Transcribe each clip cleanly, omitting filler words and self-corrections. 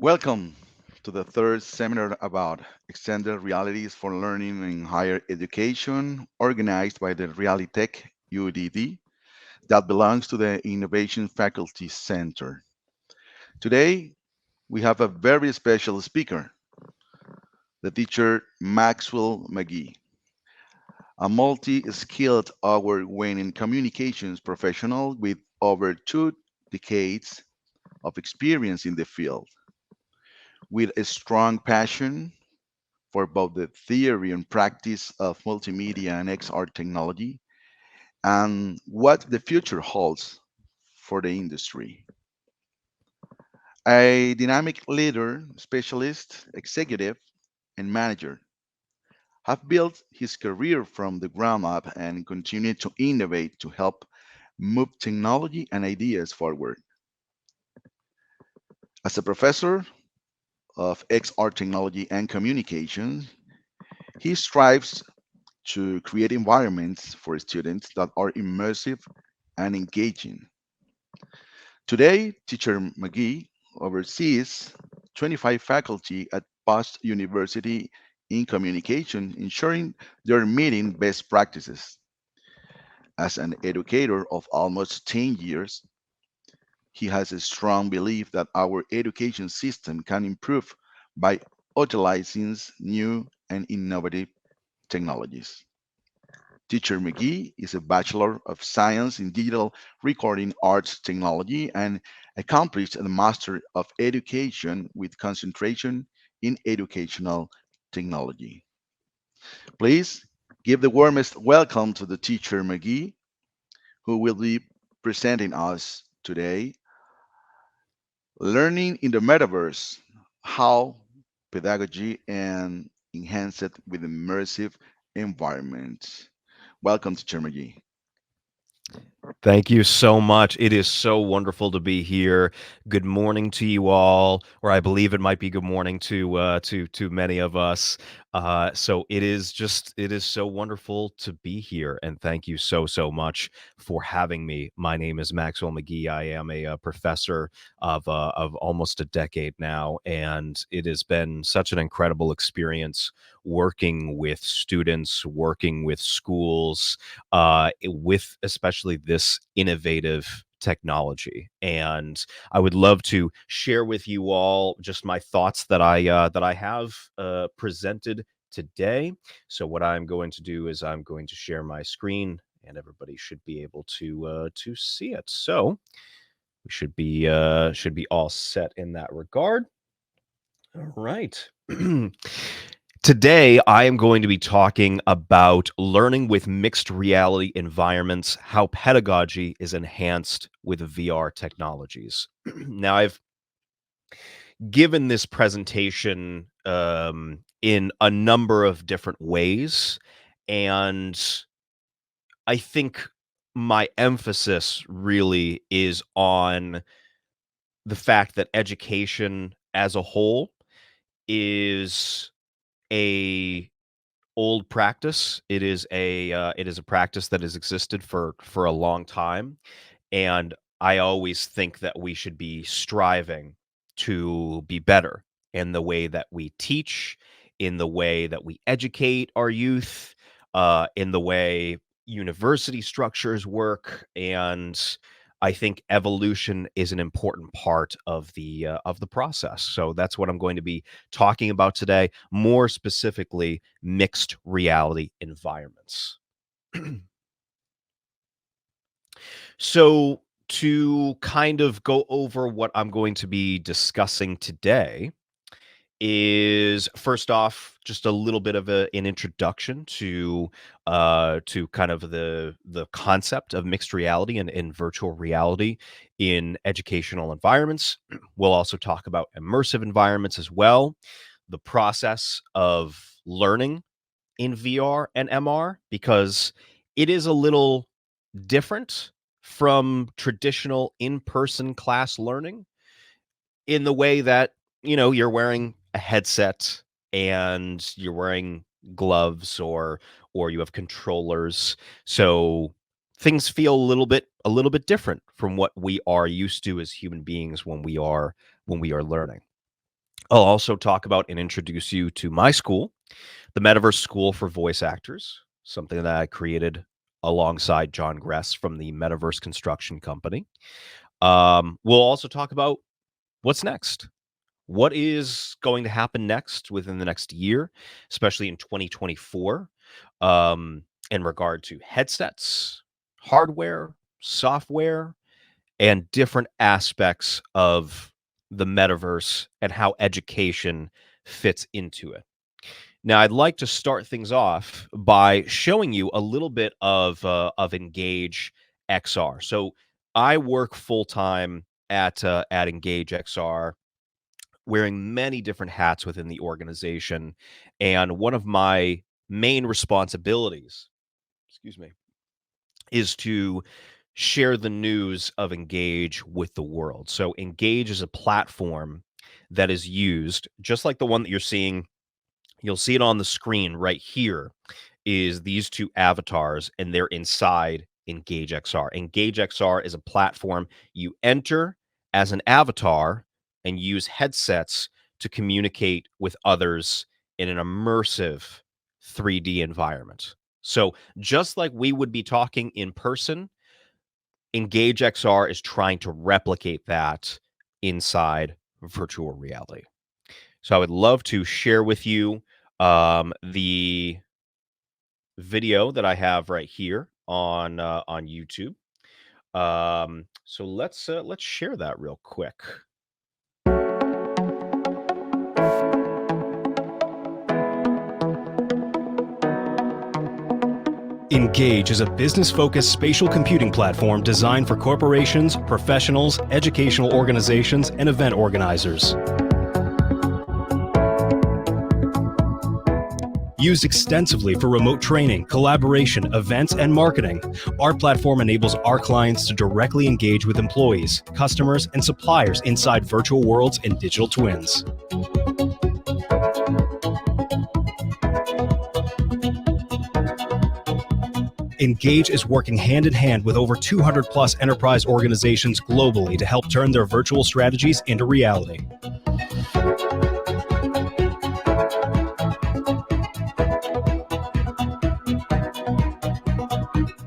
Welcome to the third seminar about extended realities for learning in higher education, organized by the Realitech UDD, that belongs to the Innovation Faculty Center. Today, we have a very special speaker, the teacher Maxwell McGee, a multi-skilled award-winning communications professional with over 2 decades of experience in the field. With a strong passion for both the theory and practice of multimedia and XR technology and what the future holds for the industry. A dynamic leader, specialist, executive, and manager have built his career from the ground up and continue to innovate to help move technology and ideas forward. As a professor of XR technology and communications, he strives to create environments for students that are immersive and engaging. Today, Teacher McGee oversees 25 faculty at Post University in communication, ensuring they're meeting best practices. As an educator of almost 10 years, he has a strong belief that our education system can improve by utilizing new and innovative technologies. Teacher McGee is a Bachelor of Science in Digital Recording Arts Technology and accomplished a Master of Education with concentration in Educational Technology. Please give the warmest welcome to the Teacher McGee, who will be presenting us today Learning in the Metaverse, how pedagogy and enhance it with immersive environments. Welcome, Teacher McGee. Thank you so much. It is so wonderful to be here. Good morning to you all, or I believe it might be good morning to many of us. So it is so wonderful to be here, and thank you so much for having me. My name is Maxwell McGee. I am a, professor of almost a decade now, and it has been such an incredible experience working with students, working with schools, with especially this innovative technology. And I would love to share with you all just my thoughts that I have presented today. So what I'm going to do is I'm going to share my screen, and everybody should be able to see it. So we should be all set in that regard. All right. Today, I am going to be talking about learning with mixed reality environments, how pedagogy is enhanced with VR technologies. Now, I've given this presentation in a number of different ways, and I think my emphasis really is on the fact that education as a whole is a old practice. It is a practice that has existed for a long time, and I always think that we should be striving to be better in the way that we teach, in the way that we educate our youth, in the way university structures work, and I think evolution is an important part of the process. So that's what I'm going to be talking about today, more specifically, mixed reality environments. So, to kind of go over what I'm going to be discussing today, is first off just a little bit of an introduction to kind of the concept of mixed reality and virtual reality in educational environments. We'll also talk about immersive environments as well, the process of learning in VR and MR, because it is a little different from traditional in-person class learning in the way that, you're wearing a headset and you're wearing gloves, or you have controllers. So things feel a little bit different from what we are used to as human beings when we are learning. I'll also talk about and introduce you to my school, the Metaverse School for Voice Actors, something that I created alongside John Gress from the Metaverse Construction Company. We'll also talk about what's next. What is going to happen next within the next year, especially in 2024, in regard to headsets, hardware, software, and different aspects of the metaverse and how education fits into it. Now, I'd like to start things off by showing you a little bit of Engage XR. So, I work full time at Engage XR, wearing many different hats within the organization, and one of my main responsibilities, excuse me, is to share the news of Engage with the world. So Engage is a platform that is used just like the one that you're seeing. You'll see it on the screen right here, is these two avatars, and they're inside Engage XR. Engage XR is a platform you enter as an avatar and use headsets to communicate with others in an immersive 3D environment. So, just like we would be talking in person, Engage XR is trying to replicate that inside virtual reality. So, I would love to share with you the video that I have right here on YouTube. So let's share that real quick. Engage is a business-focused spatial computing platform designed for corporations, professionals, educational organizations, and event organizers. Used extensively for remote training, collaboration, events, and marketing, our platform enables our clients to directly engage with employees, customers, and suppliers inside virtual worlds and digital twins. Engage is working hand in hand with over 200 plus enterprise organizations globally to help turn their virtual strategies into reality.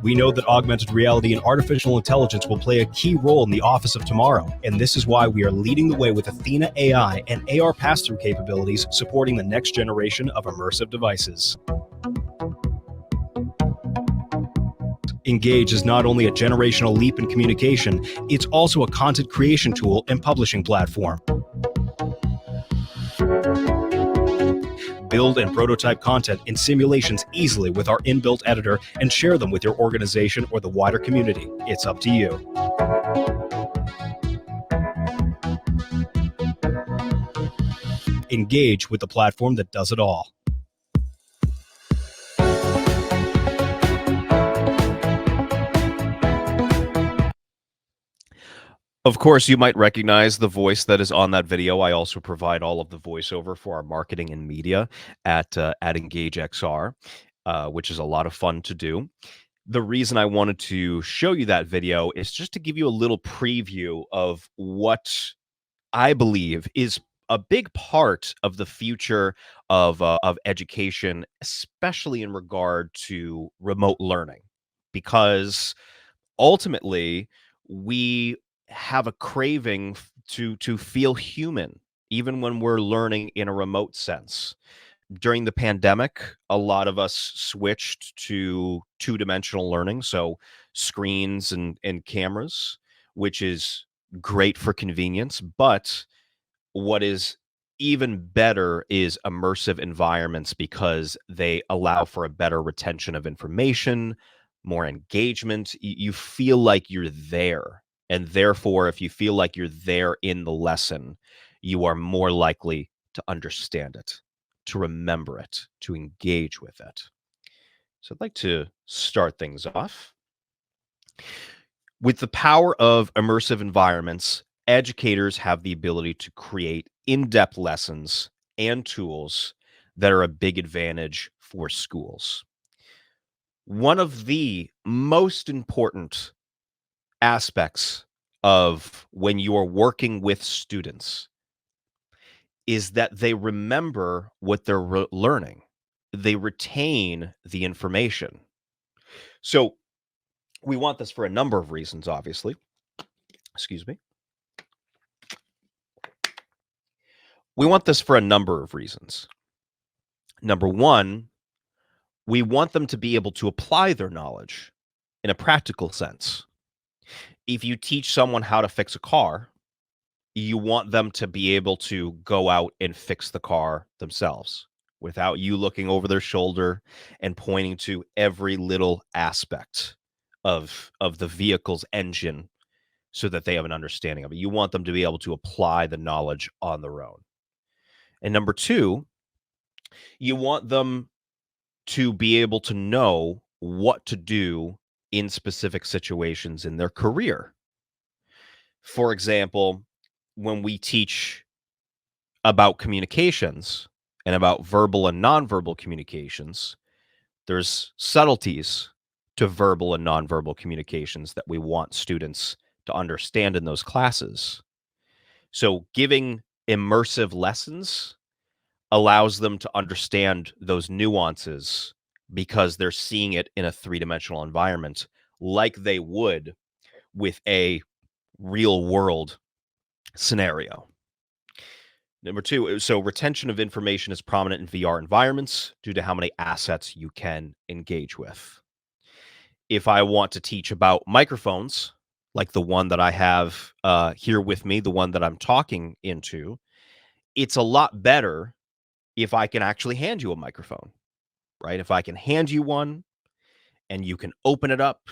We know that augmented reality and artificial intelligence will play a key role in the office of tomorrow, and this is why we are leading the way with Athena AI and AR pass-through capabilities supporting the next generation of immersive devices. Engage is not only a generational leap in communication, it's also a content creation tool and publishing platform. Build and prototype content in simulations easily with our inbuilt editor and share them with your organization or the wider community. It's up to you. Engage with the platform that does it all. Of course, you might recognize the voice that is on that video. I also provide all of the voiceover for our marketing and media at Engage XR, which is a lot of fun to do. The reason I wanted to show you that video is just to give you a little preview of what I believe is a big part of the future of education, especially in regard to remote learning, because ultimately we have a craving to feel human even when we're learning in a remote sense. During the pandemic, a lot of us switched to two-dimensional learning, so screens and cameras, which is great for convenience, but what is even better is immersive environments because they allow for a better retention of information, more engagement. You feel like you're there. And therefore, if you feel like you're there in the lesson, you are more likely to understand it, to remember it, to engage with it. So I'd like to start things off. With the power of immersive environments, educators have the ability to create in-depth lessons and tools that are a big advantage for schools. One of the most important aspects of when you are working with students is that they remember what they're learning. They retain the information. So we want this for a number of reasons, obviously. Excuse me. We want this for a number of reasons. Number one, we want them to be able to apply their knowledge in a practical sense. If you teach someone how to fix a car, you want them to be able to go out and fix the car themselves without you looking over their shoulder and pointing to every little aspect of the vehicle's engine so that they have an understanding of it. You want them to be able to apply the knowledge on their own. And number two, you want them to be able to know what to do in specific situations in their career. For example, when we teach about communications and about verbal and nonverbal communications, there's subtleties to verbal and nonverbal communications that we want students to understand in those classes. So, giving immersive lessons allows them to understand those nuances because they're seeing it in a three-dimensional environment like they would with a real world scenario. Number two, so retention of information is prominent in VR environments due to how many assets you can engage with. If I want to teach about microphones, like the one that I have here with me, the one that I'm talking into, it's a lot better if I can actually hand you a microphone, right? If I can hand you one and you can open it up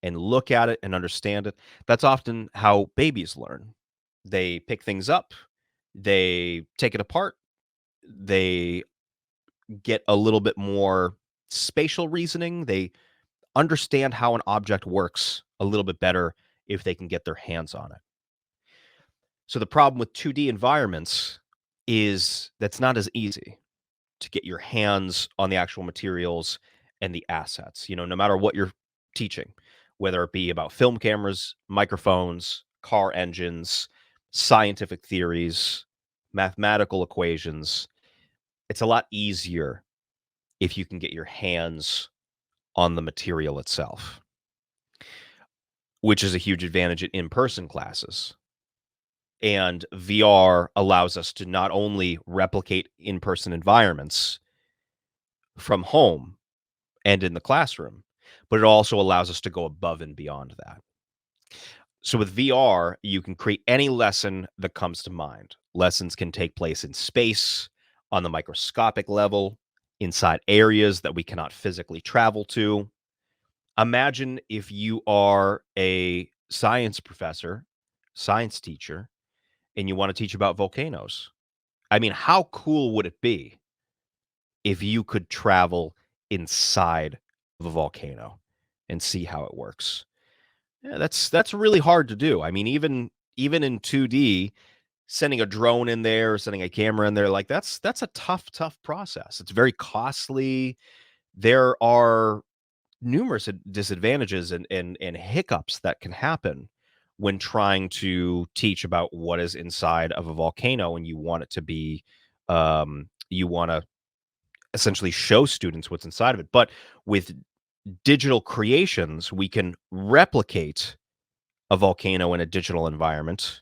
and look at it and understand it, that's often how babies learn. They pick things up, they take it apart, they get a little bit more spatial reasoning. They understand how an object works a little bit better if they can get their hands on it. So the problem with 2D environments is that's not as easy to get your hands on the actual materials and the assets. No matter what you're teaching, whether it be about film cameras, microphones, car engines, scientific theories, mathematical equations, it's a lot easier if you can get your hands on the material itself, which is a huge advantage in in-person classes. And VR allows us to not only replicate in-person environments from home and in the classroom, but it also allows us to go above and beyond that. So with VR, you can create any lesson that comes to mind. Lessons can take place in space, on the microscopic level, inside areas that we cannot physically travel to. Imagine if you are a science professor, science teacher, and you want to teach about volcanoes. I mean, how cool would it be if you could travel inside of a volcano and see how it works? Yeah, that's really hard to do. I mean, even in 2D, sending a drone in there, sending a camera in there, like that's a tough process. It's very costly. There are numerous disadvantages and hiccups that can happen when trying to teach about what is inside of a volcano and you want it to be you want to essentially show students what's inside of it. But with digital creations, we can replicate a volcano in a digital environment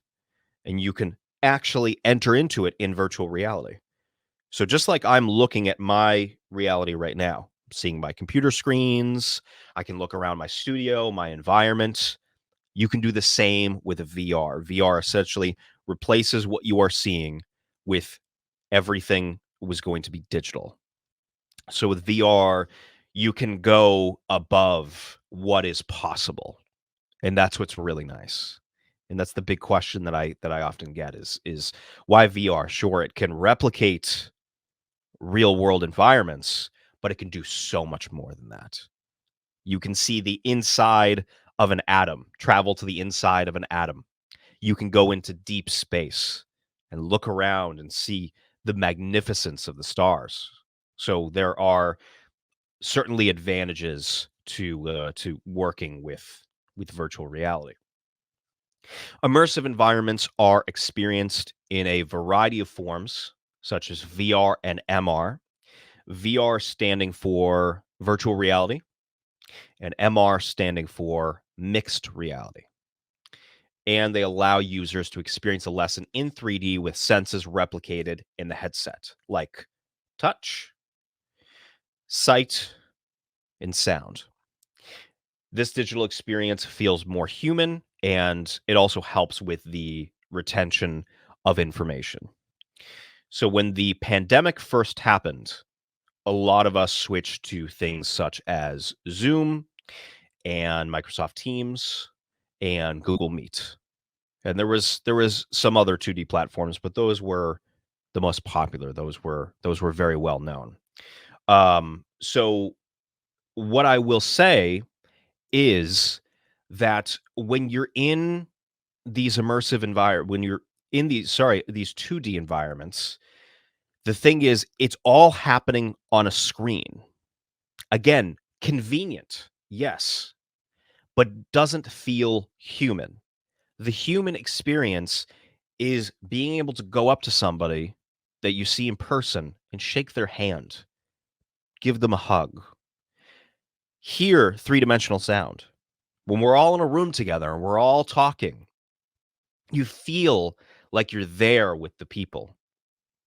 and you can actually enter into it in virtual reality. So just like I'm looking at my reality right now, seeing my computer screens, I can look around my studio, my environment. You can do the same with a VR. VR essentially replaces what you are seeing with everything was going to be digital. So with VR, you can go above what is possible. And that's what's really nice. And that's the big question that I often get is why VR? Sure, it can replicate real world environments, but it can do so much more than that. You can see the inside of an atom, travel to the inside of an atom. You can go into deep space and look around and see the magnificence of the stars. So there are certainly advantages to working with virtual reality. Immersive environments are experienced in a variety of forms such as VR and MR. VR standing for virtual reality, and MR standing for mixed reality. And they allow users to experience a lesson in 3D with senses replicated in the headset, like touch, sight, and sound. This digital experience feels more human, and it also helps with the retention of information. So, when the pandemic first happened, a lot of us switched to things such as Zoom and Microsoft Teams and Google Meet. And there was some other 2D platforms, but those were the most popular. Those were very well known. So what I will say is that when you're in these immersive environment, when you're in these 2D environments, the thing is it's all happening on a screen. Again, convenient, yes, but doesn't feel human. The human experience is being able to go up to somebody that you see in person and shake their hand, give them a hug, hear three-dimensional sound. When we're all in a room together and we're all talking, you feel like you're there with the people.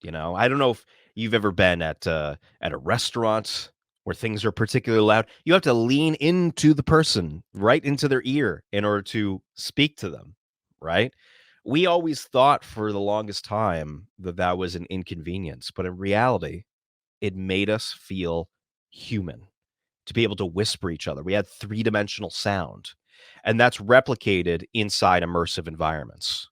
I don't know if you've ever been at a restaurant where things are particularly loud. You have to lean into the person, right into their ear in order to speak to them, right? We always thought for the longest time that that was an inconvenience, but in reality, it made us feel human to be able to whisper each other. We had three-dimensional sound, and that's replicated inside immersive environments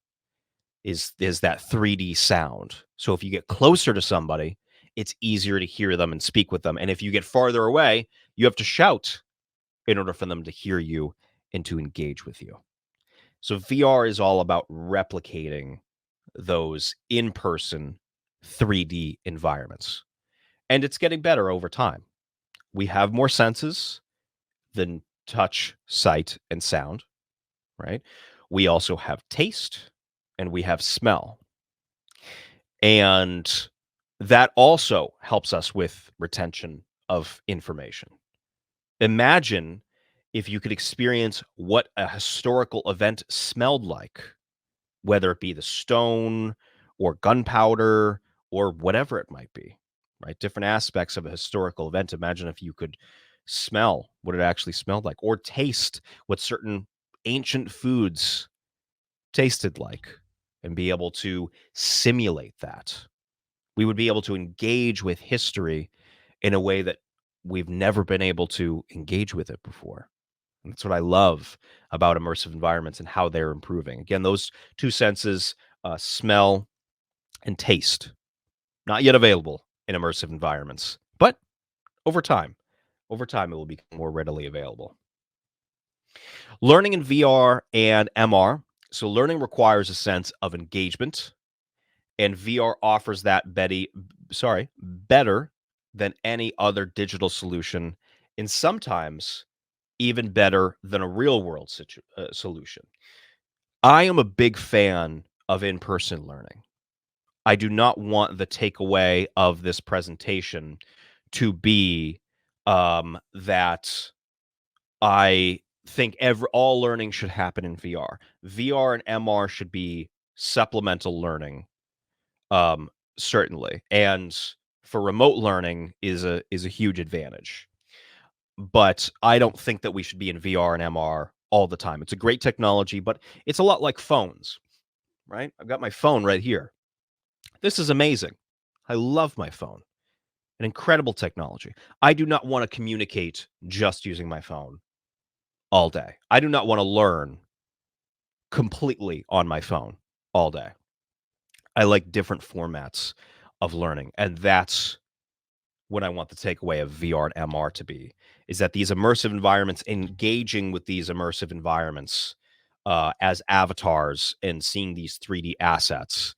is that 3D sound. So if you get closer to somebody, it's easier to hear them and speak with them. And if you get farther away, you have to shout in order for them to hear you and to engage with you. So VR is all about replicating those in-person 3D environments. And it's getting better over time. We have more senses than touch, sight, and sound, right? We also have taste and we have smell. And that also helps us with retention of information. Imagine if you could experience what a historical event smelled like, whether it be the stone or gunpowder or whatever it might be, right? Different aspects of a historical event. Imagine if you could smell what it actually smelled like or taste what certain ancient foods tasted like and be able to simulate that. We would be able to engage with history in a way that we've never been able to engage with it before. And that's what I love about immersive environments and how they're improving. Again, those two senses, smell and taste, not yet available in immersive environments, but over time, it will become more readily available. Learning in VR and MR. So learning requires a sense of engagement, and VR offers that better than any other digital solution, and sometimes even better than a real world solution. I am a big fan of in-person learning. I do not want the takeaway of this presentation to be that I think all learning should happen in VR. VR and MR should be supplemental learning, um, certainly, and for remote learning is a huge advantage. But I don't think that we should be in VR and MR all the time. It's a great technology, but it's a lot like phones, right? I've got my phone right here. This is amazing. I love my phone. An incredible technology. I do not want to communicate just using my phone all day. I do not want to learn completely on my phone all day. I like different formats of learning, and that's what I want the takeaway of VR and MR to be, is that these immersive environments, engaging with these immersive environments as avatars and seeing these 3D assets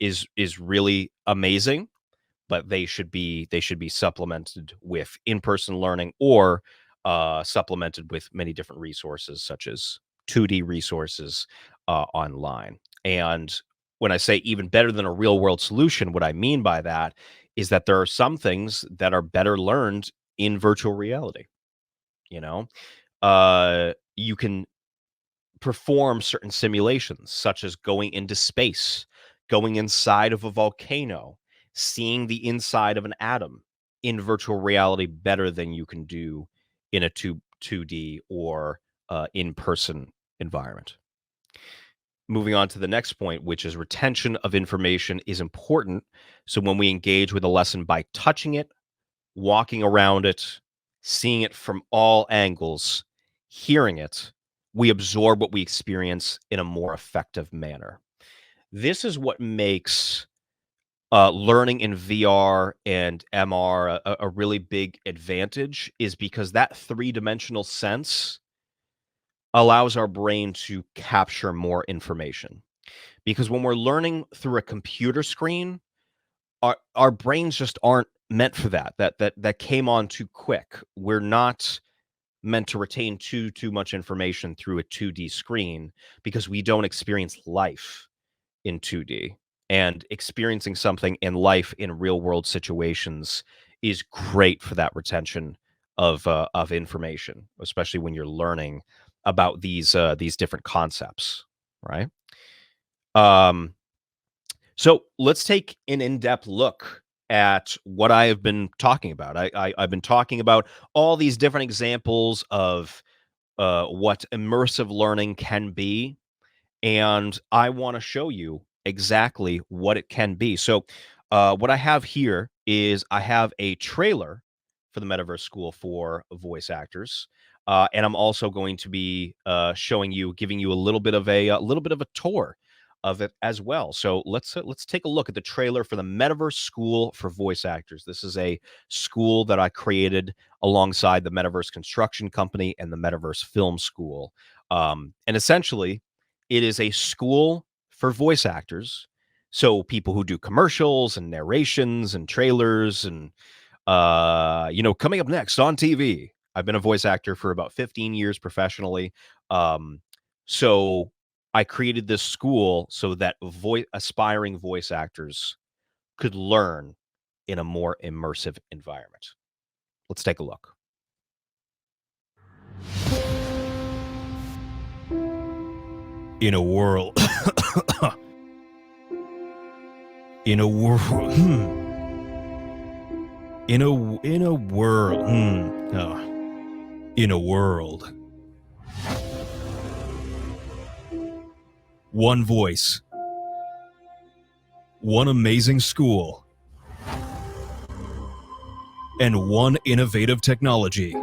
is really amazing. But they should be supplemented with in-person learning or supplemented with many different resources such as 2D resources online. And when I say even better than a real world solution, what I mean by that is that there are some things that are better learned in virtual reality. You know, you can perform certain simulations, such as going into space, going inside of a volcano, seeing the inside of an atom in virtual reality better than you can do in a 2D or in person environment. Moving on to the next point, which is retention of information is important. So when we engage with a lesson by touching it, walking around it, seeing it from all angles, hearing it, we absorb what we experience in a more effective manner. This is what makes learning in VR and MR a really big advantage, is because that three-dimensional sense allows our brain to capture more information. Because when we're learning through a computer screen, our brains just aren't meant for that. That came on too quick. We're not meant to retain too much information through a 2D screen because we don't experience life in 2D. And experiencing something in life in real world situations is great for that retention of information, especially when you're learning about these different concepts, right? Um, so let's take an in-depth look at what I have been talking about. I've been talking about all these different examples of what immersive learning can be, and I want to show you exactly what it can be. So, what I have here is I have a trailer for the Metaverse School for Voice Actors, and I'm also going to be showing you, giving you a little bit of a tour of it as well. So let's take a look at the trailer for the Metaverse School for Voice Actors. This is a school that I created alongside the Metaverse Construction Company and the Metaverse Film School, and essentially it is a school for voice actors. So people who do commercials and narrations and trailers and coming up next on TV. I've been a voice actor for about 15 years professionally. So I created this school so that aspiring voice actors could learn in a more immersive environment. Let's take a look. In a world in a world in a world in a world, one voice, one amazing school, and one innovative technology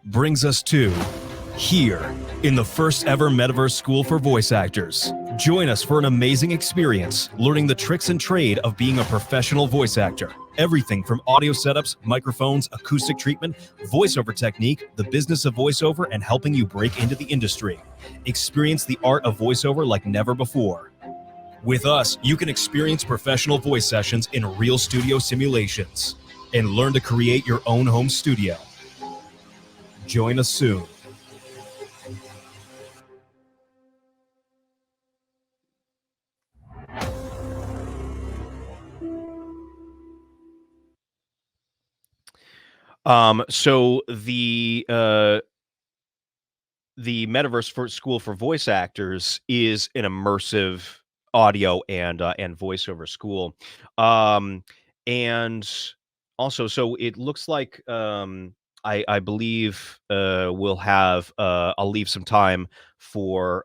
brings us to here in the first ever Metaverse School for Voice Actors. Join us for an amazing experience, learning the tricks and trade of being a professional voice actor. Everything from audio setups, microphones, acoustic treatment, voiceover technique, the business of voiceover, and helping you break into the industry. Experience the art of voiceover like never before. With us, you can experience professional voice sessions in real studio simulations and learn to create your own home studio. Join us soon. So the Metaverse for School for Voice Actors is an immersive audio and voiceover school, um, and also, so it looks like I believe we'll have I'll leave some time for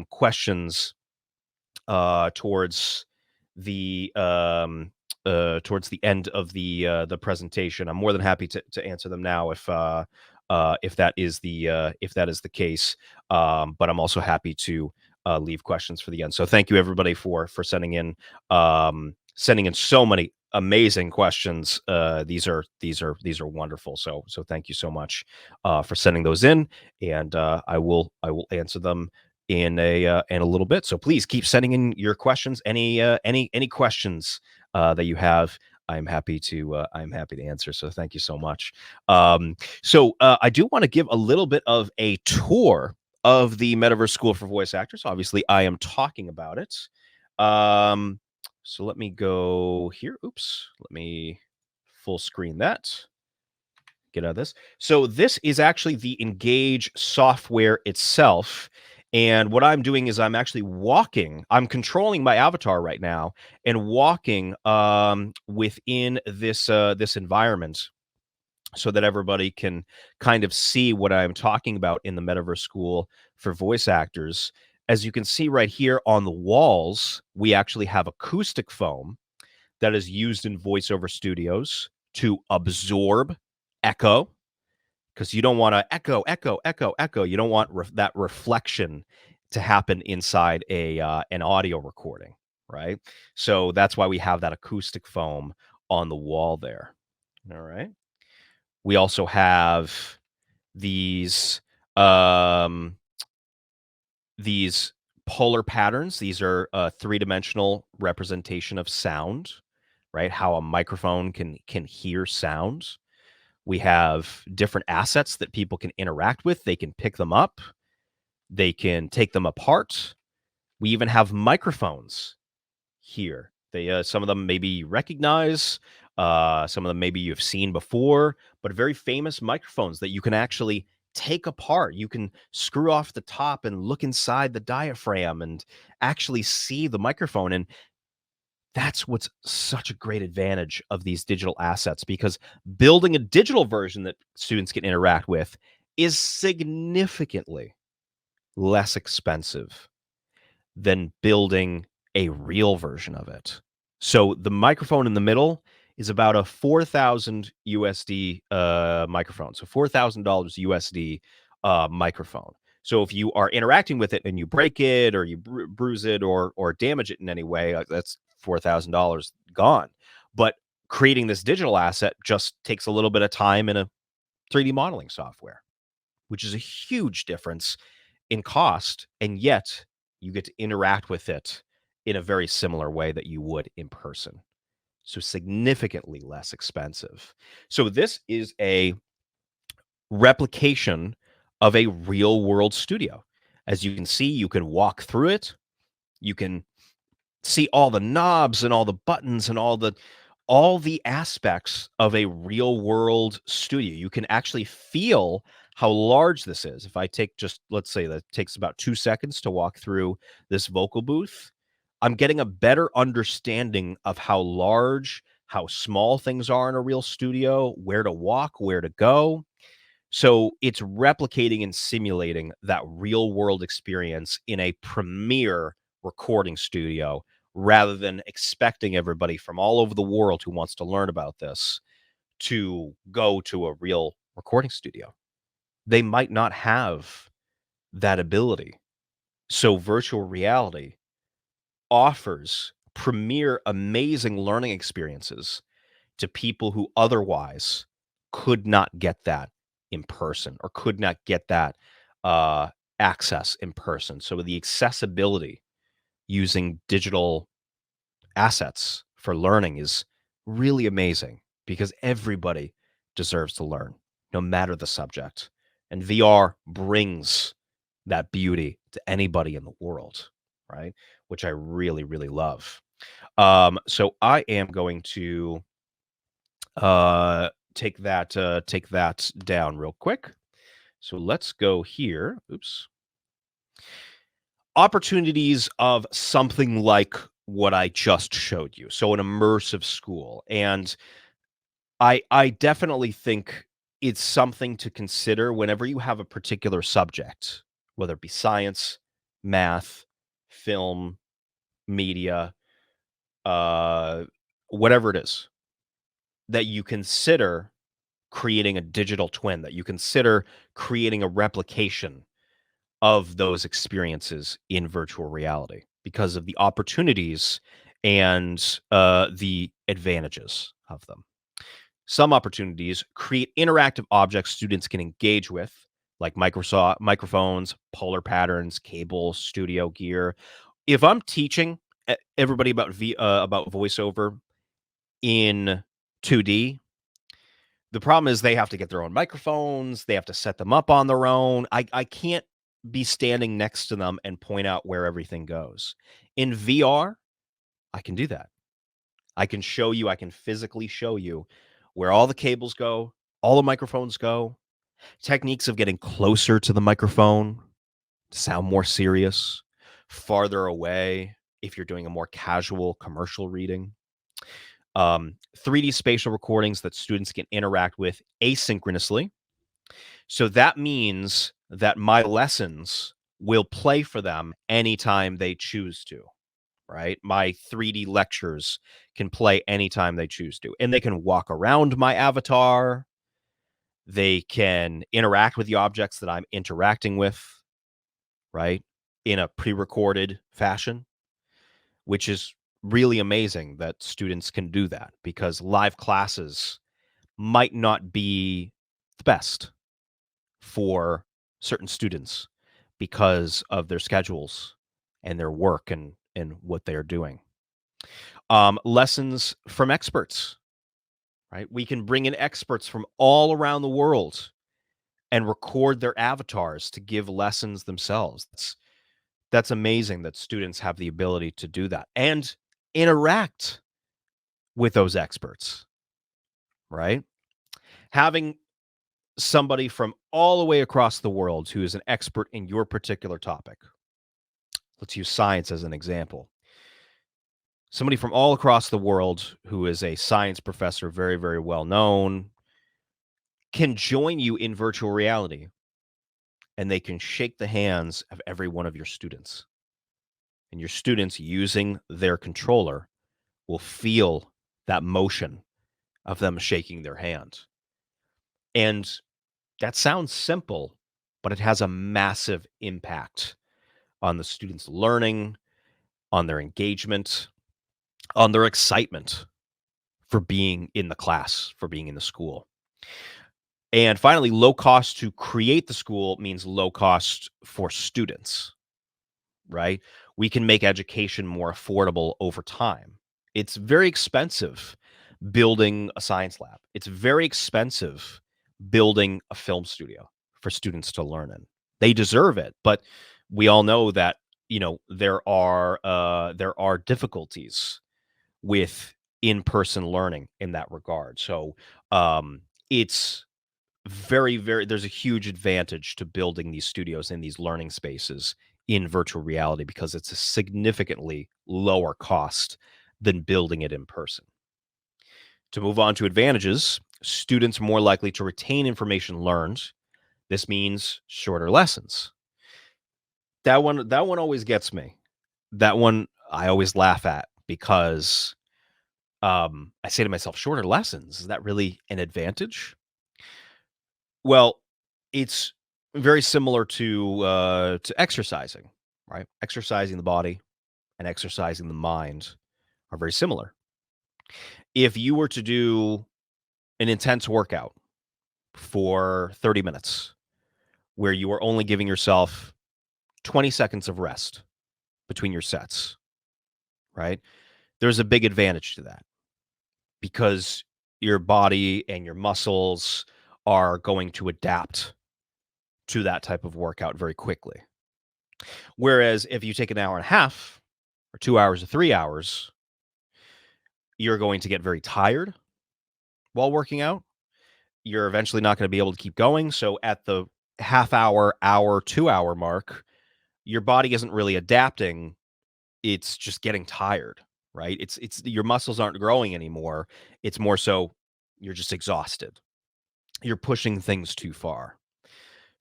questions towards the towards the end of the presentation. I'm more than happy to answer them now if that is the case. But I'm also happy to leave questions for the end. So thank you everybody for sending in so many amazing questions. These are wonderful. So thank you so much for sending those in, and I will answer them in a little bit. So please keep sending in your questions. Any questions that you have, I'm happy to answer. So thank you so much. I do want to give a little bit of a tour of the Metaverse School for Voice Actors. Obviously, I am talking about it. Um, so let me go here. Oops. Let me full screen that. Get out of this. So this is actually the Engage software itself. And what I'm doing is I'm actually walking. I'm controlling my avatar right now and walking within this environment so that everybody can kind of see what I'm talking about in the Metaverse School for Voice Actors. As you can see right here on the walls, we actually have acoustic foam that is used in voiceover studios to absorb echo, because you don't want to echo, echo, echo, echo. You don't want that reflection to happen inside an audio recording, right? So that's why we have that acoustic foam on the wall there. All right. We also have these um, these polar patterns. These are a three-dimensional representation of sound, right? How a microphone can hear sound. We have different assets that people can interact with. They can pick them up. They can take them apart. We even have microphones here. They some of them maybe you recognize, some of them maybe you've seen before, but very famous microphones that you can actually take apart. You can screw off the top and look inside the diaphragm and actually see the microphone. And that's what's such a great advantage of these digital assets, because building a digital version that students can interact with is significantly less expensive than building a real version of it. So the microphone in the middle is about a 4,000 USD microphone. So $4,000 USD microphone. So if you are interacting with it and you break it or you bruise it or damage it in any way, that's $4,000 gone. But creating this digital asset just takes a little bit of time in a 3D modeling software, which is a huge difference in cost, and yet you get to interact with it in a very similar way that you would in person. So significantly less expensive. So this is a replication of a real world studio. As you can see, you can walk through it. You can see all the knobs and all the buttons and all the aspects of a real world studio. You can actually feel how large this is. If I take just, let's say that takes about 2 seconds to walk through this vocal booth, I'm getting a better understanding of how large, how small things are in a real studio, where to walk, where to go. So it's replicating and simulating that real world experience in a premier recording studio, rather than expecting everybody from all over the world who wants to learn about this to go to a real recording studio. They might not have that ability. So virtual reality offers premier, amazing learning experiences to people who otherwise could not get that in person or could not get that uh, access in person. So the accessibility using digital assets for learning is really amazing, because everybody deserves to learn, no matter the subject. And VR brings that beauty to anybody in the world, right? Which I really, really love. So I am going to take that down real quick. So let's go here. Oops. Opportunities of something like what I just showed you. So an immersive school. And I definitely think it's something to consider whenever you have a particular subject, whether it be science, math, film, media, uh, whatever it is, that you consider creating a digital twin, that you consider creating a replication of those experiences in virtual reality, because of the opportunities and the advantages of them. Some opportunities create interactive objects students can engage with, like Microsoft microphones, polar patterns, cables, studio gear. If I'm teaching everybody about voiceover in 2D, the problem is they have to get their own microphones. They have to set them up on their own. I can't be standing next to them and point out where everything goes. In VR, I can do that. I can show you, I can physically show you where all the cables go, all the microphones go, techniques of getting closer to the microphone to sound more serious, farther away if you're doing a more casual commercial reading. 3D spatial recordings that students can interact with asynchronously. So that means that my lessons will play for them anytime they choose to, right? My 3D lectures can play anytime they choose to. And they can walk around my avatar. They can interact with the objects that I'm interacting with, right? In a pre recorded fashion, which is really amazing that students can do that because live classes might not be the best for certain students because of their schedules and their work and what they are doing. Lessons from experts, right? We can bring in experts from all around the world and record their avatars to give lessons themselves. That's amazing that students have the ability to do that and interact with those experts, right? Having somebody from all the way across the world who is an expert in your particular topic. Let's use science as an example. Somebody from all across the world who is a science professor, very, very well known, can join you in virtual reality and they can shake the hands of every one of your students. And your students, using their controller, will feel that motion of them shaking their hand. And that sounds simple, but it has a massive impact on the students' learning, on their engagement, on their excitement for being in the class, for being in the school. And finally, low cost to create the school means low cost for students, right? We can make education more affordable over time. It's very expensive building a science lab. It's very expensive building a film studio for students to learn in. They deserve it, but we all know that there are difficulties with in-person learning in that regard. So it's very, very, there's a huge advantage to building these studios and these learning spaces in virtual reality because it's a significantly lower cost than building it in person. To move on to advantages, students are more likely to retain information learned. This means shorter lessons. That one always gets me. That one I always laugh at because I say to myself, shorter lessons, is that really an advantage? Well, it's very similar to exercising, right? Exercising the body and exercising the mind are very similar. If you were to do an intense workout for 30 minutes where you are only giving yourself 20 seconds of rest between your sets, right? There's a big advantage to that because your body and your muscles are going to adapt to that type of workout very quickly. Whereas if you take an hour and a half or 2 hours or 3 hours, you're going to get very tired while working out. You're eventually not going to be able to keep going. So at the half hour, 2 hour mark, your body isn't really adapting. It's just getting tired, right? It's your muscles aren't growing anymore. It's more so you're just exhausted. You're pushing things too far.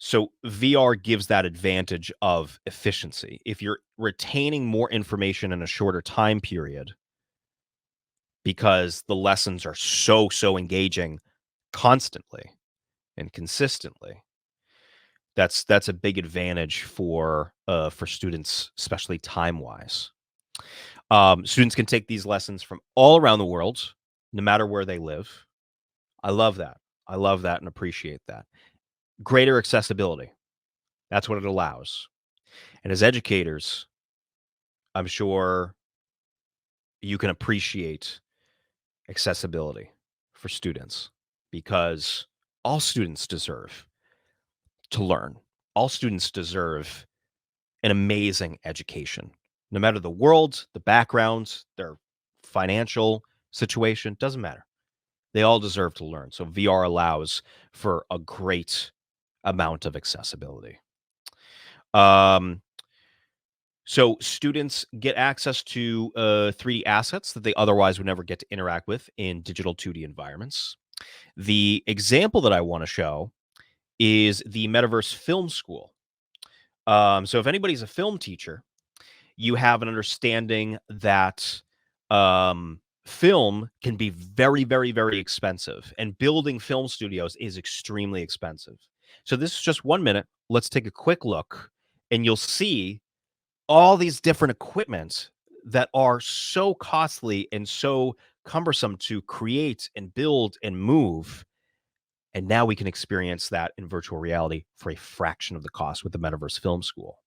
So VR gives that advantage of efficiency. If you're retaining more information in a shorter time period because the lessons are so engaging constantly and consistently, that's a big advantage for students, especially time-wise. Students can take these lessons from all around the world, no matter where they live. I love that. I love that and appreciate that. Greater accessibility. That's what it allows. And as educators, I'm sure you can appreciate accessibility for students because all students deserve to learn. all students deserve an amazing education, no matter the world, the background, their financial situation, doesn't matter. They all deserve to learn. So VR allows for a great amount of accessibility. Um, so students get access to 3D assets that they otherwise would never get to interact with in digital 2D environments. The example that I want to show is the Metaverse Film School. So if anybody's a film teacher, you have an understanding that film can be very, very, very expensive, and building film studios is extremely expensive. So this is just 1 minute. Let's take a quick look, and you'll see all these different equipment that are so costly and so cumbersome to create and build and move. And now we can experience that in virtual reality for a fraction of the cost with the Metaverse Film School.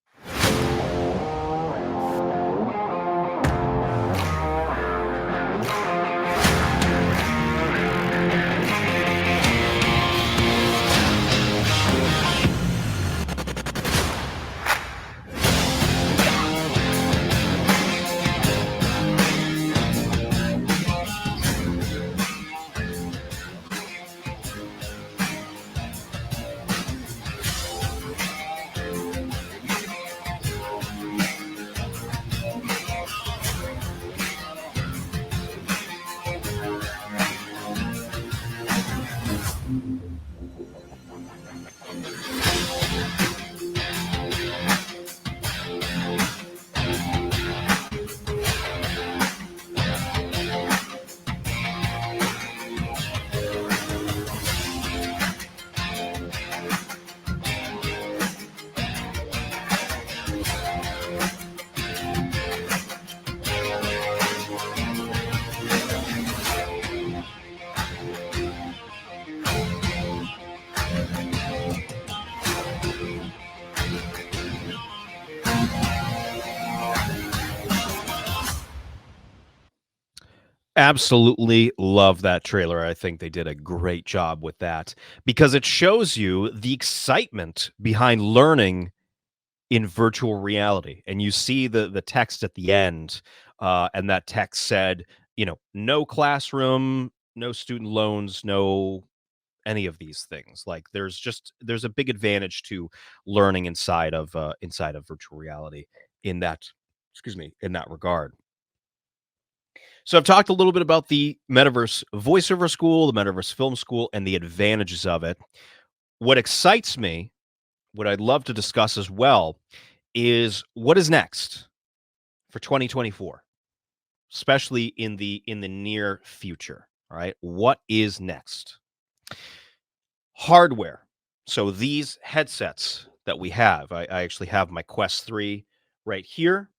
Absolutely love that trailer. I think they did a great job with that because it shows you the excitement behind learning in virtual reality. And you see the text at the end, and that text said, no classroom, no student loans, no any of these things. Like there's a big advantage to learning inside of virtual reality in that in that regard. So I've talked a little bit about the Metaverse Voiceover School, the Metaverse Film School, and the advantages of it. What excites me, what I'd love to discuss as well, is what is next for 2024, especially in the near future. All right, what is next? Hardware. So these headsets that we have, I actually have my Quest 3 right here,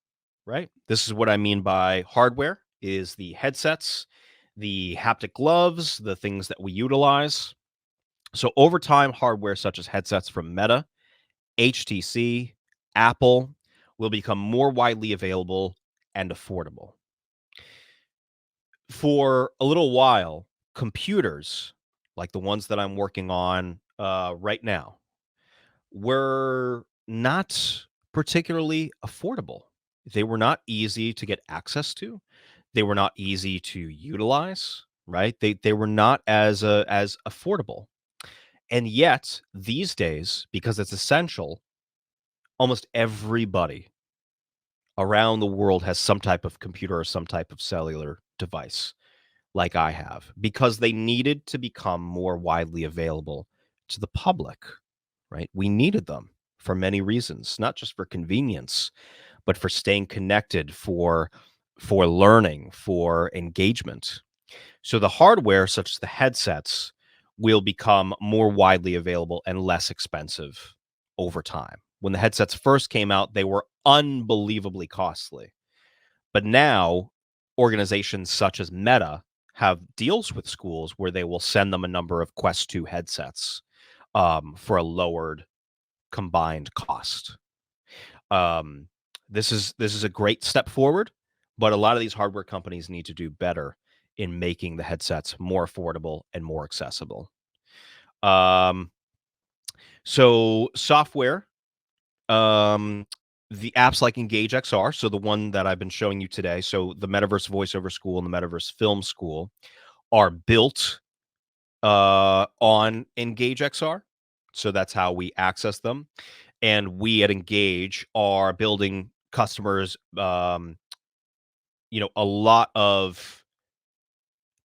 right? This is what I mean by hardware is the headsets, the haptic gloves, the things that we utilize. So over time, hardware such as headsets from Meta, HTC, Apple will become more widely available and affordable. For a little while, computers like the ones that I'm working on right now were not particularly affordable. They were not easy to get access to. They were not easy to utilize, right? They were not as affordable. And yet, these days, because it's essential, almost everybody around the world has some type of computer or some type of cellular device like I have because they needed to become more widely available to the public, right? We needed them for many reasons, not just for convenience, but for staying connected, for learning, for engagement. So the hardware, such as the headsets, will become more widely available and less expensive over time. When the headsets first came out, they were unbelievably costly. But now, organizations such as Meta have deals with schools where they will send them a number of Quest 2 headsets for a lowered combined cost. Um, this is a great step forward, but a lot of these hardware companies need to do better in making the headsets more affordable and more accessible. Um, so software um, the apps like Engage XR, so the one that I've been showing you today, so the Metaverse Voiceover School and the Metaverse Film School are built on Engage XR. So that's how we access them. And we at Engage are building customers, a lot of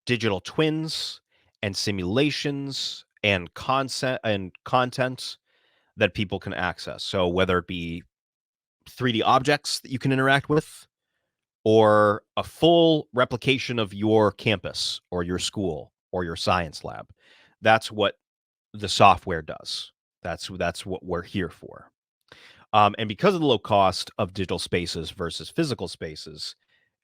digital twins and simulations and content that people can access. So whether it be 3D objects that you can interact with, or a full replication of your campus or your school or your science lab. That's what the software does. That's what we're here for. And because of the low cost of digital spaces versus physical spaces,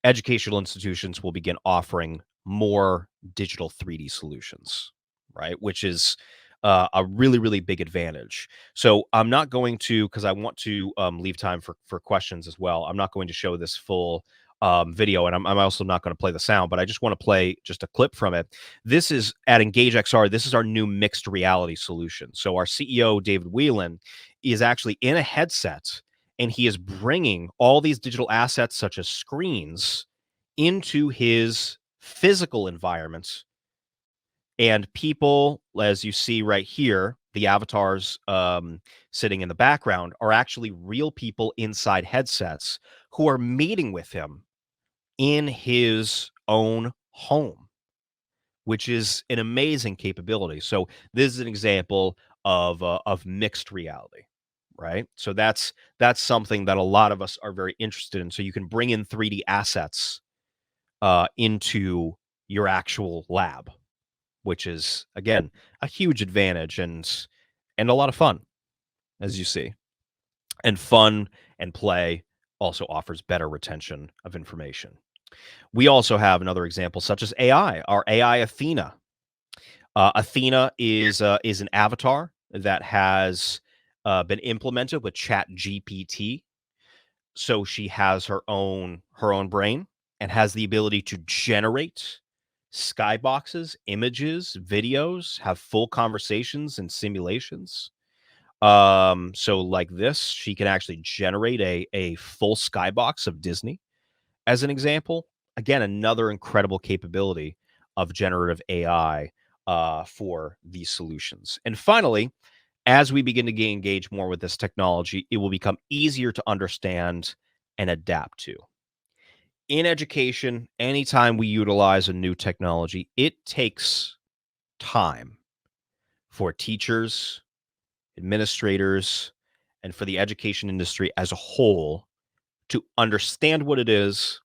educational institutions will begin offering more digital 3D solutions, right? Which is a really, really big advantage. So I'm not going to, because I want to leave time for questions as well. I'm not going to show this full video, and I'm also not going to play the sound, but I just want to play just a clip from it. This is at Engage XR. This is our new mixed reality solution. So our CEO, David Whelan, is actually in a headset, and he is bringing all these digital assets, such as screens, into his physical environments. And people, as you see right here, the avatars sitting in the background are actually real people inside headsets who are meeting with him in his own home, which is an amazing capability. So this is an example of mixed reality, right? So that's something that a lot of us are very interested in. So you can bring in 3D assets into your actual lab, which is again a huge advantage and a lot of fun, as you see. And fun and play also offers better retention of information. We also have another example, such as AI. Our AI Athena. Athena is an avatar that has been implemented with Chat GPT. So she has her own brain and has the ability to generate skyboxes, images, videos, have full conversations and simulations. So like this, she can actually generate a full skybox of Disney, as an example. Again, another incredible capability of generative AI for these solutions. And finally, as we begin to engage more with this technology, it will become easier to understand and adapt to. In education, anytime we utilize a new technology, it takes time for teachers, administrators, and for the education industry as a whole to understand what it is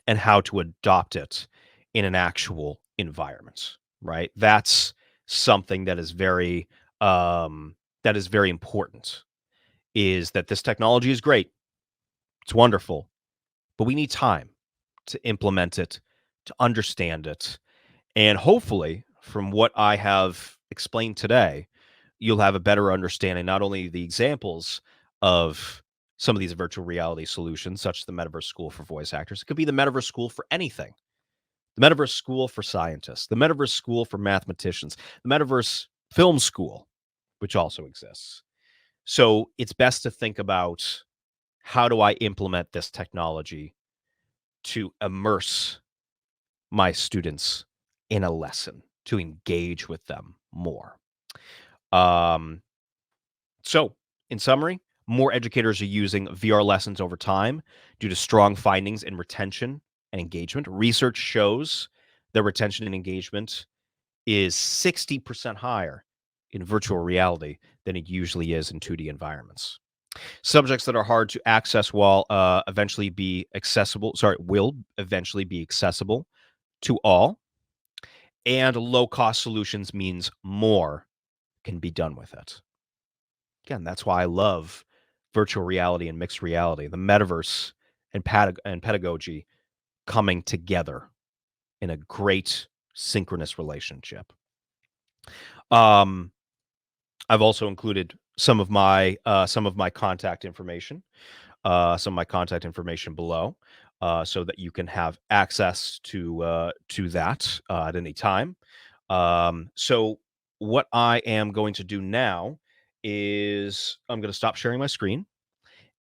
and how to adopt it in an actual environment, right? That's something that is very important, is that this technology is great. It's wonderful, but we need time to implement it, to understand it. And hopefully, from what I have explained today, you'll have a better understanding, not only the examples of some of these virtual reality solutions, such as the Metaverse School for voice actors. It could be the Metaverse School for anything. The Metaverse School for scientists, the Metaverse School for mathematicians, the Metaverse Film School, which also exists. So it's best to think about, how do I implement this technology to immerse my students in a lesson, to engage with them more. Um, so, in summary, more educators are using VR lessons over time due to strong findings in retention and engagement. Research shows that retention and engagement is 60% higher in virtual reality than it usually is in 2D environments. Subjects that are hard to access will eventually be accessible to all, and low cost solutions means more can be done with it. Again, that's why I love virtual reality and mixed reality, the metaverse and pedagogy coming together in a great synchronous relationship. Um, I've also included some of my contact information, below, so that you can have access to that at any time. So what I am going to do now is I'm going to stop sharing my screen,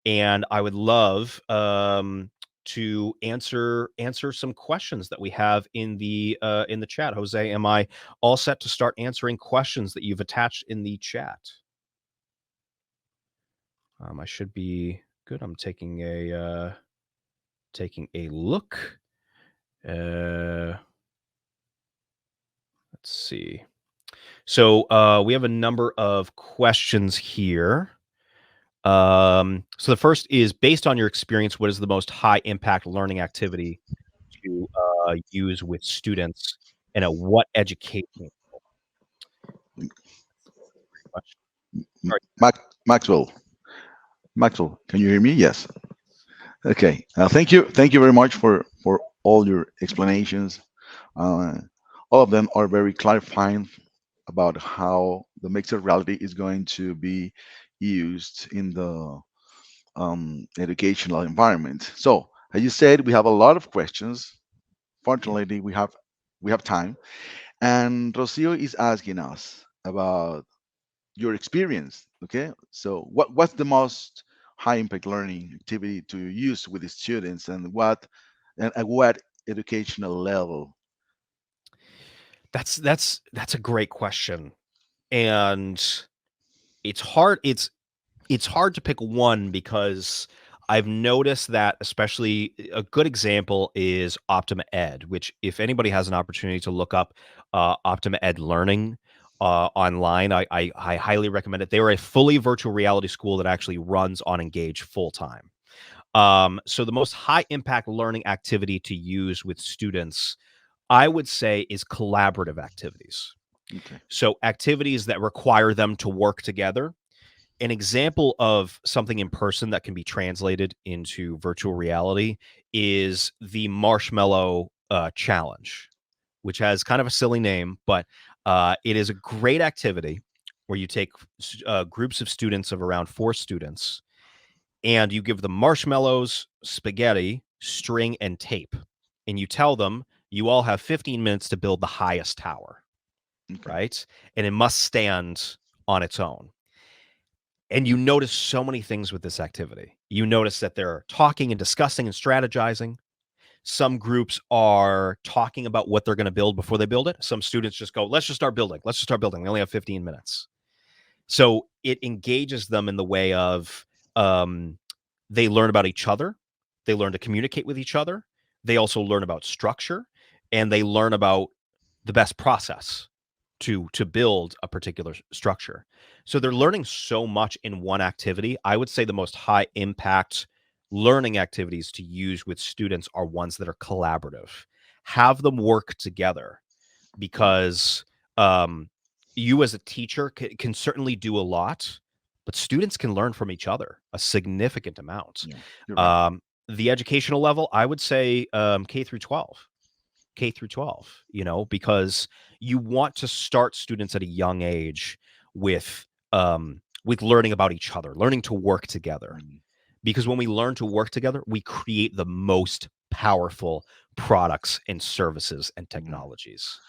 and I would love to answer some questions that we have in the chat. Jose, am I all set to start answering questions that you've attached in the chat? I should be good. I'm taking a look. Let's see. So we have a number of questions here. So the first is, based on your experience, what is the most high impact learning activity to use with students, and at what education? Question. Sorry. Maxwell, Maxwell, can you hear me? Yes. Okay. Thank you very much for all your explanations. Uh, all of them are very clarifying about how the mixed reality is going to be used in the educational environment. So, as you said, we have a lot of questions. Yeah. Fortunately, we have time, and Rocio is asking us about your experience. Okay, so what's the most high impact learning activity to use with the students, and and at what educational level? That's a great question, and it's hard. It's hard to pick one because I've noticed that, especially a good example is Optima Ed, which, if anybody has an opportunity to look up Optima Ed Learning online, I highly recommend it. They are a fully virtual reality school that actually runs on Engage full time. So the most high impact learning activity to use with students, I would say, is collaborative activities. Okay. So activities that require them to work together. An example of something in person that can be translated into virtual reality is the marshmallow challenge, which has kind of a silly name, but it is a great activity where you take groups of students of around 4 students, and you give them marshmallows, spaghetti, string, and tape, and you tell them you all have 15 minutes to build the highest tower, Okay. right? And it must stand on its own. And you notice so many things with this activity. You notice that they're talking and discussing and strategizing. Some groups are talking about what they're going to build before they build it. Some students just go, let's just start building. Let's just start building. We only have 15 minutes. So it engages them in the way of um, they learn about each other. They learn to communicate with each other. They also learn about structure, and they learn about the best process to build a particular structure. So they're learning so much in one activity. I would say the most high impact learning activities to use with students are ones that are collaborative. Have them work together, Yeah. because um, you as a teacher can certainly do a lot, but students can learn from each other a significant amount. Yeah. You're right. Um, the educational level, I would say K through 12. K through 12, because you want to start students at a young age with learning about each other, learning to work together. Mm. Because when we learn to work together, we create the most powerful products and services and Yeah. technologies.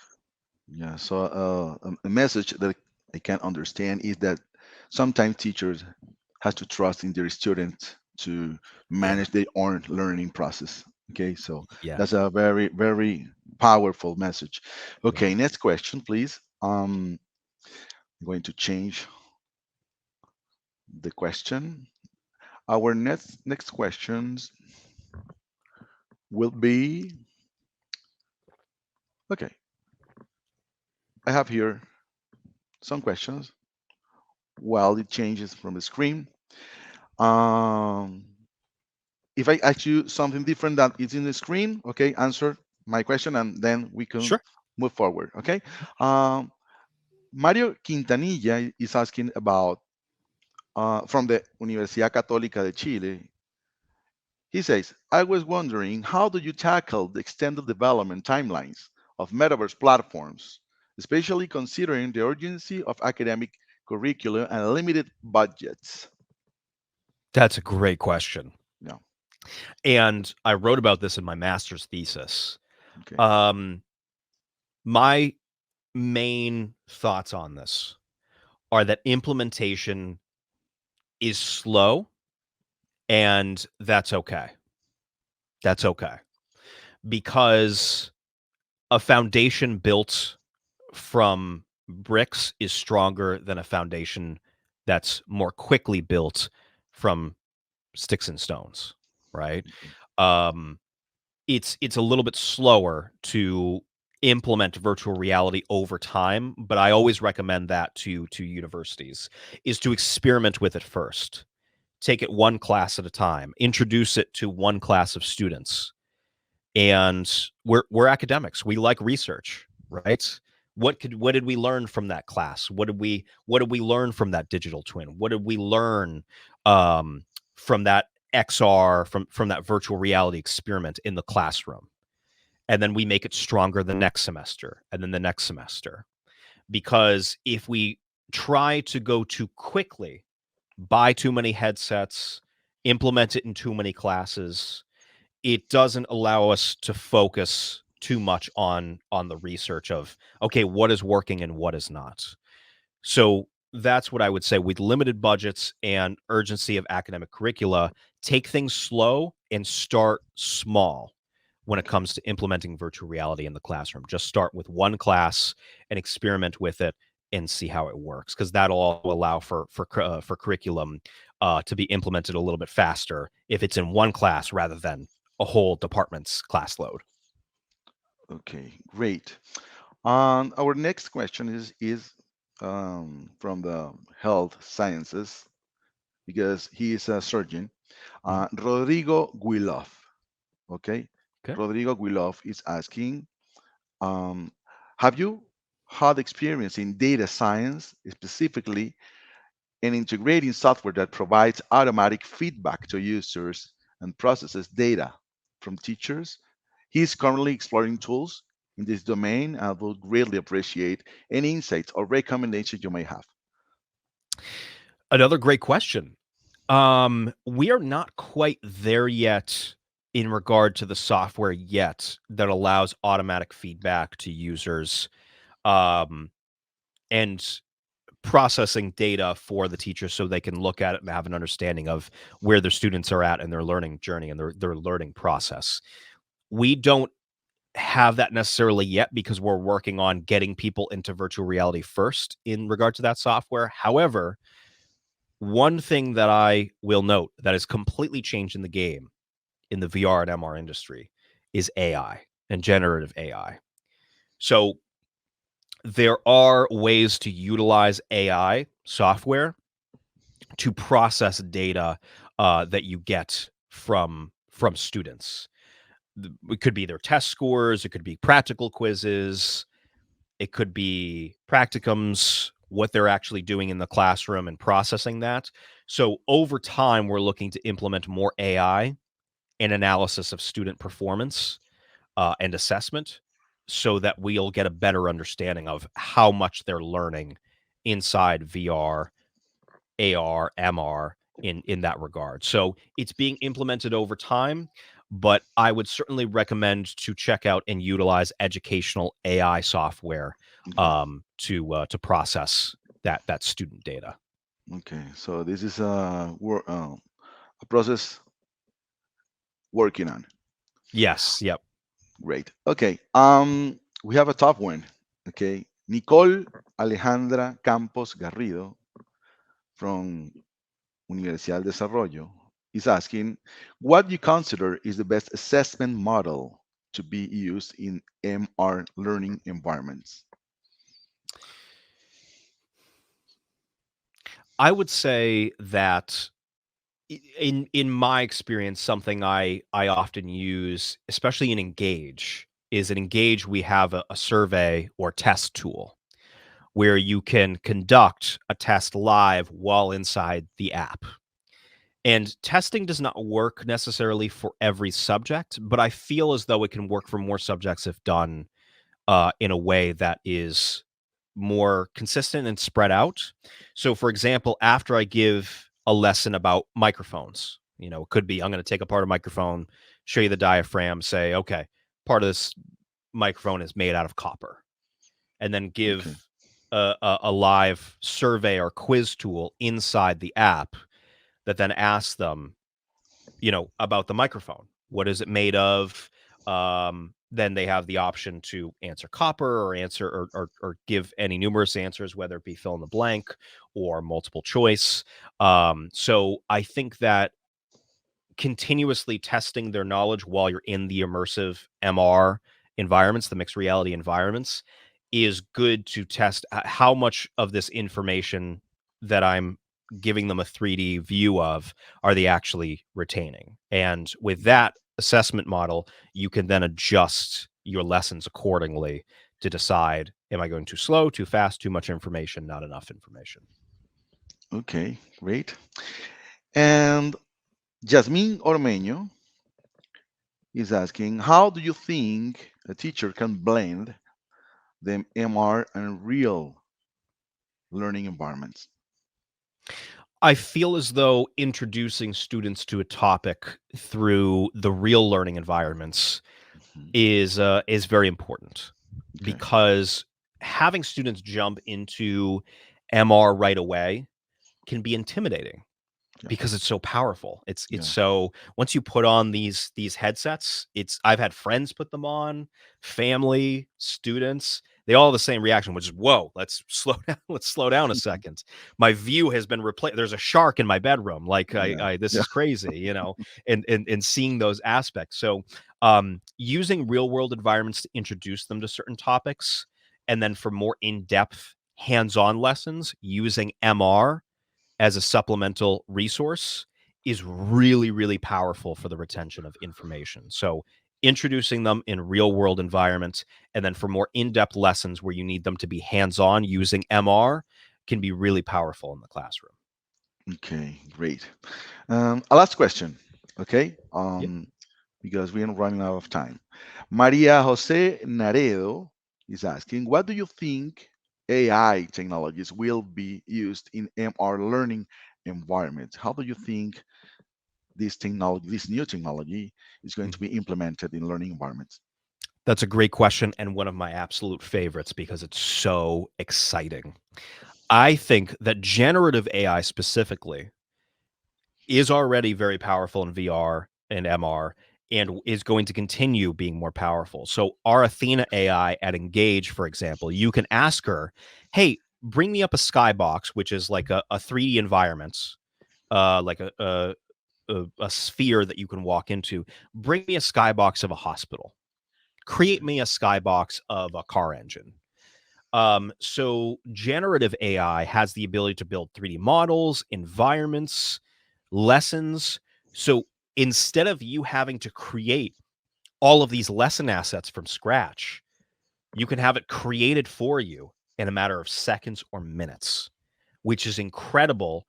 Yeah. So a message that I can understand is that sometimes teachers has to trust in their students to Yeah. manage their own learning process. Okay, so Yeah. that's a very powerful message. Yeah. Okay, next question, please. I'm going to change the question. Our next questions will be okay. I have here some questions while it changes from the screen. Um, if I ask you something different that is in the screen, okay, answer my question and then we can Sure. move forward. Okay. Um, Mario Quintanilla is asking about from the Universidad Católica de Chile. He says, I was wondering, how do you tackle the extended development timelines of metaverse platforms, especially considering the urgency of academic curricula and limited budgets? That's a great question. Yeah. And I wrote about this in my master's thesis. Okay. Um, my main thoughts on this are that implementation is slow, and that's okay. That's okay. Because a foundation built from bricks is stronger than a foundation that's more quickly built from sticks and stones, right? Okay. Um, it's a little bit slower to implement virtual reality over time, but I always recommend that to universities is to experiment with it first. Take it one class at a time, introduce it to one class of students, and we're academics. We like research, right? What did we learn from that class? What did we learn from that digital twin? What did we learn um, from that XR from that virtual reality experiment in the classroom? And then we make it stronger the next semester, and then the next semester. Because if we try to go too quickly, buy too many headsets, implement it in too many classes, it doesn't allow us to focus too much on the research of, okay, what is working and what is not. So that's what I would say. With limited budgets and urgency of academic curricula, take things slow and start small when it Okay. comes to implementing virtual reality in the classroom. Just start with one class and experiment with it and see how it works, because that'll also allow for curriculum to be implemented a little bit faster if it's in one class rather than a whole department's class load. Okay. Great. Our next question is from the health sciences because he is a surgeon. Mhm. Rodrigo Guilov. Okay. Okay. Rodrigo Guilov is asking, um, have you had experience in data science specifically and integrating software that provides automatic feedback to users and processes data from teachers? He is currently exploring tools in this domain and will greatly appreciate any insights or recommendations you may have. Another great question. We are not quite there yet in regard to the software yet that allows automatic feedback to users, um, and processing data for the teacher so they can look at it and have an understanding of where their students are at in their learning journey and their learning process. We don't have that necessarily yet because we're working on getting people into virtual reality first in regard to that software. However, one thing that I will note that has completely changed in the game in the VR and MR industry is AI and generative AI. So there are ways to utilize AI software to process data that you get from students. It could be their test scores, it could be practical quizzes, it could be practicums, what they're actually doing in the classroom and processing that. So over time, we're looking to implement more AI and analysis of student performance and assessment so that we'll get a better understanding of how much they're learning inside VR, AR, MR in that regard. So it's being implemented over time, but I would certainly recommend to check out and utilize educational AI software Okay. to process that student data. Okay. So this is a process working on. Yes. Yep. Great. Okay. We have a top one. Okay. Nicole Alejandra Campos Garrido from Universidad del Desarrollo is asking, what do you consider is the best assessment model to be used in MR learning environments? I would say that in my experience, something I often use, especially in Engage, is in Engage we have a survey or test tool where you can conduct a test live while inside the app. And testing does not work necessarily for every subject, but I feel as though it can work for more subjects if done in a way that is more consistent and spread out. So, for example, after I give a lesson about microphones, it could be I'm going to take apart a microphone, show you the diaphragm, say, okay, part of this microphone is made out of copper, and then Okay. give a live survey or quiz tool inside the app that then asks them, about the microphone. What is it made of? Then they have the option to answer copper or answer or give any numerous answers, whether it be fill in the blank or multiple choice. So I think that continuously testing their knowledge while you're in the immersive MR environments, the mixed reality environments, is good to test how much of this information that I'm giving them a 3D view of are they actually retaining. And with that assessment model, you can then adjust your lessons accordingly to decide, am I going too slow, too fast, too much information, not enough information? Okay, great. And Jasmine Ormeño is asking, how do you think a teacher can blend the MR and real learning environments? I feel as though introducing students to a topic through the real learning environments Mhm. is very important, Okay. because having students jump into MR right away can be intimidating Yeah. because it's so powerful. It's Yeah. so once you put on these headsets, I've had friends put them on, family, students, they all have the same reaction, which is, "Whoa, let's slow down, let's slow down a second. My view has been replaced. There's a shark in my bedroom. Like Yeah. I this Yeah. is crazy, and seeing those aspects. So using real world environments to introduce them to certain topics, and then for more in-depth hands-on lessons using MR as a supplemental resource is really, really powerful for the retention of information. So introducing them in real world environments, and then for more in-depth lessons where you need them to be hands-on using MR, can be really powerful in the classroom. Okay, great. A last question, okay? Yeah. Because we are running out of time. Maria Jose Naredo is asking, what do you think AI technologies will be used in MR learning environments? How do you think this technology, this new technology, is going to Mhm. be implemented in learning environments? That's a great question, and one of my absolute favorites because it's so exciting. I think that generative AI specifically is already very powerful in VR and MR and is going to continue being more powerful. So our Athena AI at Engage, for example, you can ask her, "Hey, bring me up a skybox," which is like a 3D environment, like a sphere that you can walk into. Bring me a skybox of a hospital. Create me a skybox of a car engine. So generative AI has the ability to build 3D models, environments, lessons. So instead of you having to create all of these lesson assets from scratch, you can have it created for you in a matter of seconds or minutes, which is incredible,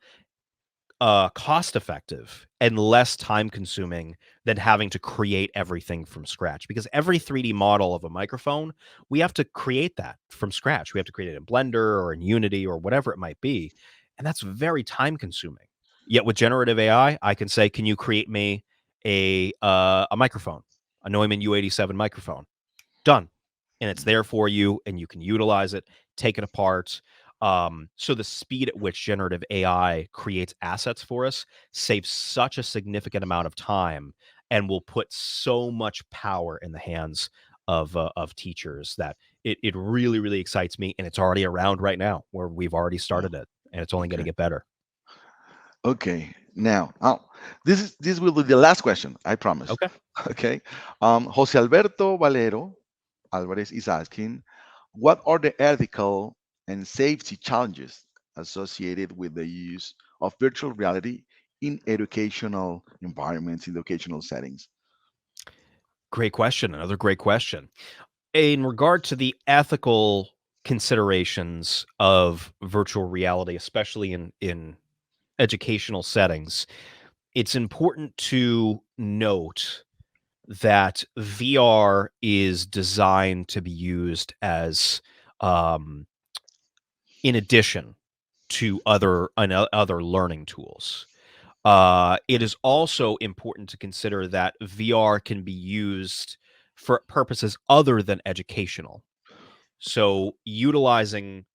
cost effective and less time consuming than having to create everything from scratch. Because every 3D model of a microphone, we have to create that from scratch. We have to create it in Blender or in Unity or whatever it might be. And that's very time consuming. Yet with generative AI, I can say, can you create me a microphone, a Neumann U87 microphone? Done. And it's there for you, and you can utilize it, take it apart. So the speed at which generative AI creates assets for us saves such a significant amount of time and will put so much power in the hands of teachers that it really, really excites me. And it's already around right now where we've already Oh, started it, and it's only going to okay. get better. Okay. Now, this will be the last question, I promise. Okay. Okay. Jose Alberto Valero Alvarez is asking, what are the ethical and safety challenges associated with the use of virtual reality in educational environments, in educational settings? Great question. Another great question. In regard to the ethical considerations of virtual reality, especially in educational settings, it's important to note that VR is designed to be used as um, in addition to other learning tools. It is also important to consider that VR can be used for purposes other than educational. So utilizing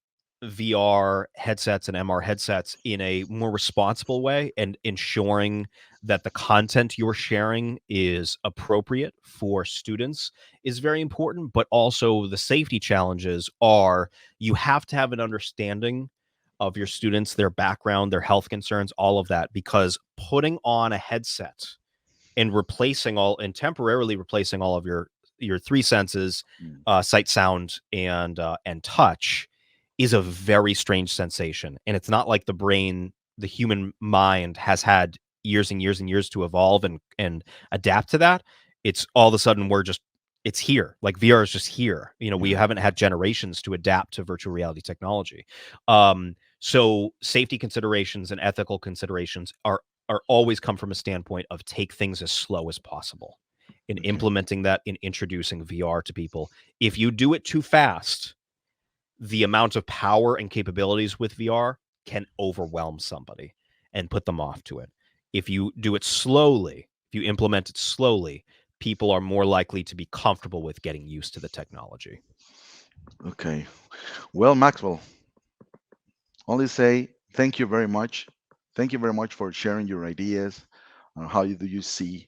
VR headsets and MR headsets in a more responsible way and ensuring that the content you're sharing is appropriate for students is very important. But also, the safety challenges are you have to have an understanding of your students, their background, their health concerns, all of that, because putting on a headset and replacing all and temporarily replacing all of your three senses, Mm. sight, sound, and touch, is a very strange sensation. And it's not like the human mind has had years and years and years to evolve and adapt to that. It's all of a sudden it's here. Like VR is just here. We Yeah. haven't had generations to adapt to virtual reality technology. So safety considerations and ethical considerations are always come from a standpoint of take things as slow as possible in Okay. implementing that, in introducing VR to people. If you do it too fast, the amount of power and capabilities with VR can overwhelm somebody and put them off to it. If you do it slowly, if you implement it slowly, people are more likely to be comfortable with getting used to the technology. Okay. Well, Maxwell, only say thank you very much. Thank you very much for sharing your ideas on how do you see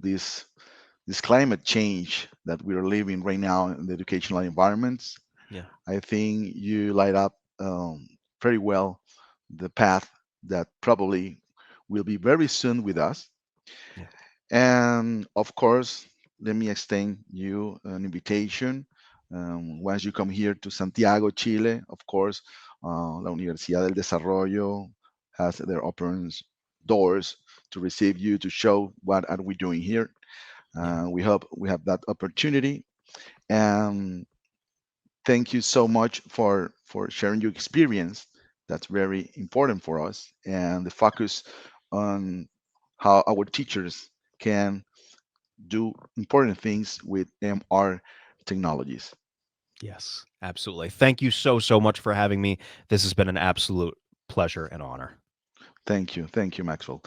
this climate change that we are living right now in the educational environments. Yeah. I think you light up very well the path that probably will be very soon with us. Yeah. And of course, let me extend you an invitation. Once you come here to Santiago, Chile, of course, La Universidad del Desarrollo has their open doors to receive you to show what are we doing here. Yeah. We hope we have that opportunity. And thank you so much for sharing your experience. That's very important for us, and the focus on how our teachers can do important things with MR technologies. Yes, absolutely. Thank you so much for having me. This has been an absolute pleasure and honor. Thank you, Maxwell.